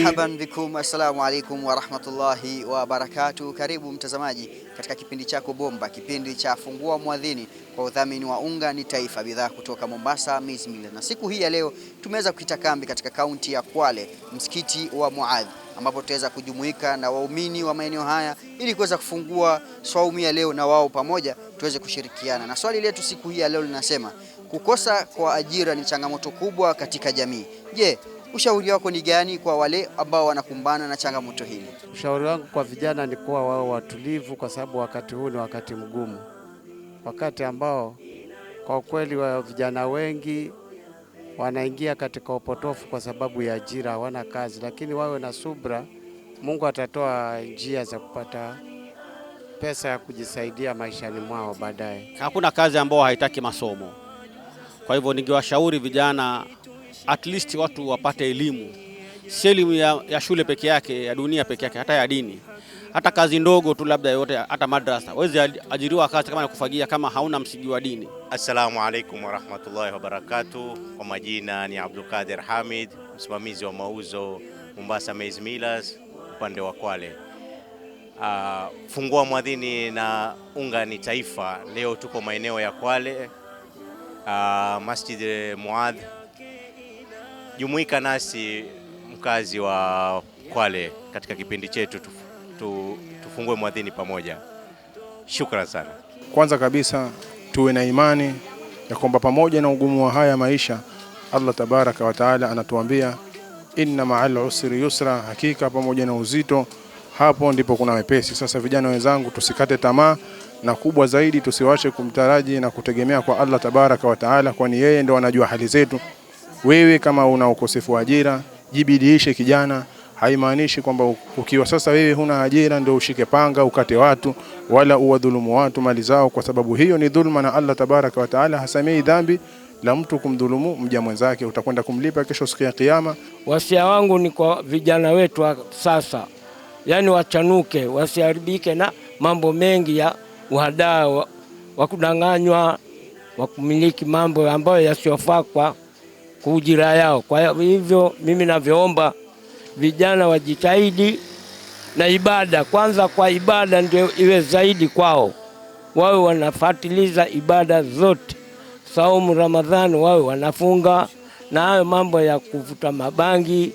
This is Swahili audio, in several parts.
Marhaban bikum, assalamu alaikum wa rahmatullahi wa barakatuh. Karibu mtazamaji katika kipindi chako bomba, kipindi cha Fungua Mwadhini kwa udhamini wa Unga ni Taifa, bidhaa kutoka Mombasa Maize Millers. Na siku hii ya leo tumeweza kukita kambi katika kaunti ya Kwale, msikiti wa Muadh, ambapo tutaweza kujumuika na waumini wa maeneo haya ili kuweza kufungua swaumu ya leo na wao pamoja tuweze kushirikiana. Na swali letu siku hii ya leo linasema, kukosa kwa ajira ni changamoto kubwa katika jamii. Je, ushauri wako ni gani kwa wale ambao wanakumbana na changamoto hili? Ushauri wangu kwa vijana ni kuwa wao watulivu, kwa sababu wakati huu ni wakati mgumu, wakati ambao kwa kweli wa vijana wengi wanaingia katika upotofu kwa sababu ya ajira, hawana kazi. Lakini wawe na subra, Mungu atatoa njia za kupata pesa ya kujisaidia maishani mwao baadaye. Hakuna kazi ambayo haitaki masomo. Kwa hivyo ningewashauri vijana at least watu wapate elimu. Si elimu ya shule peke yake, ya dunia peke yake, hata ya dini. Hata kazi ndogo tu labda yote, hata madrasa. Wezi ajiriwa kazi kama kufagia kama hauna msingi wa dini. Assalamu alaikum wa rahmatullahi wa barakatuh. Kwa majina ni Abdul Qadir Hamid, msimamizi wa mauzo Mombasa Maize Millers upande wa Kwale. Fungua Mwadhini na Unga ni Taifa. Leo tuko maeneo ya Kwale, Masjid Muadh. Jumuika nasi mkazi wa Kwale katika kipindi chetu tufungue mwadhini pamoja. Shukran sana. Kwanza kabisa tuwe na imani ya kwamba pamoja na ugumu wa haya maisha, Allah tabaraka wa taala anatuambia inna ma'al usri yusra, hakika pamoja na uzito hapo ndipo kuna wepesi. Sasa vijana wenzangu, tusikate tamaa, na kubwa zaidi tusiwache kumtaraji na kutegemea kwa Allah tabaraka wa taala, kwani yeye ndo anajua hali zetu. Wewe kama una ukosefu wa ajira, jibidiishe kijana. Haimaanishi kwamba ukiwa sasa wewe huna ajira ndio ushike panga ukate watu wala uwadhulumu watu mali zao, kwa sababu hiyo ni dhulma, na Allah tabaraka wa taala hasamei dhambi la mtu kumdhulumu mja mwenzake, utakwenda kumlipa kesho siku ya kiyama. Wasia wangu ni kwa vijana wetu wa sasa, yani wachanuke, wasiharibike na mambo mengi ya uhadaa wa kudanganywa, wa kumiliki mambo ambayo yasiyofaa kwa ujira yao. Kwa hivyo mimi navyoomba vijana wajitahidi na ibada kwanza, kwa ibada ndio iwe zaidi kwao, wawe wanafuatiliza ibada zote. Saumu Ramadhani wawe wanafunga, na hayo mambo ya kuvuta mabangi,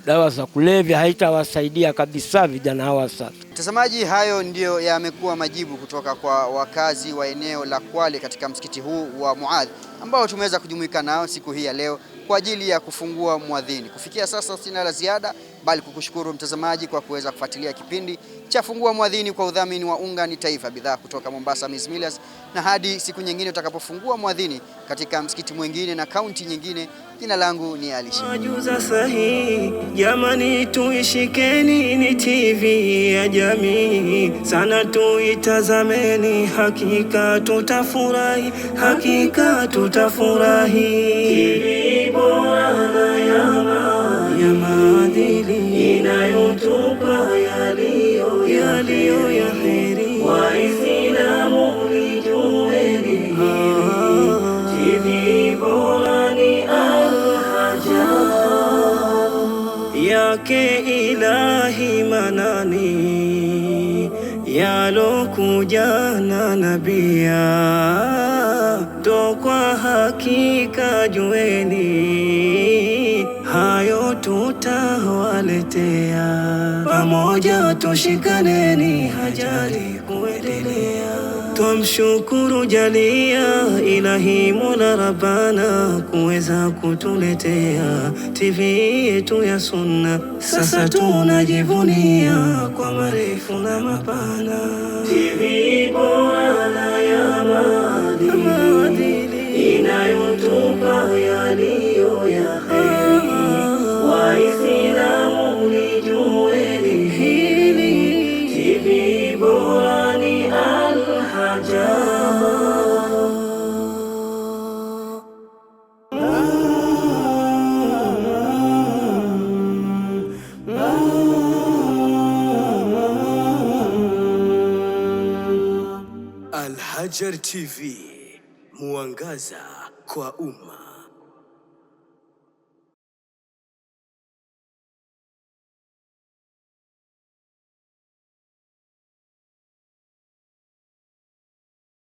dawa za kulevya haitawasaidia kabisa vijana hawa sasa. Mtazamaji, hayo ndio yamekuwa majibu kutoka kwa wakazi wa eneo la Kwale katika msikiti huu wa Muadh ambao tumeweza kujumuika nao siku hii ya leo kwa ajili ya kufungua mwadhini. Kufikia sasa sina la ziada bali kukushukuru mtazamaji kwa kuweza kufuatilia kipindi cha Fungua Mwadhini kwa udhamini wa Unga ni Taifa, bidhaa kutoka Mombasa Maize Millers, na hadi siku nyingine utakapofungua mwadhini katika msikiti mwingine na kaunti nyingine. Jina langu ni Alisha. Majuza sahihi, jamani tuishikeni, ni TV ya jamii sana, tuitazameni, hakika tutafurahi, hakika tutafurahi. TV bora na ya maadili inayotupa yaliyo ya heri, Waislamu lijueni, TV bora ni yake Ilahi manani, yalokuja na nabia, ndo kwa hakika jueni, hayo tutawaletea, pamoja tushikaneni, hajali kuendelea. Tumshukuru jalia Ilahi Mola Rabbana kuweza kutuletea TV yetu ya Sunna. Sasa tunajivunia kwa marefu na mapana, TV bora na ya maadili inayotupa yaliyo ya heri, Waislamu lijueni hili, TV bora ni Al-Hajar TV, mwangaza kwa umma.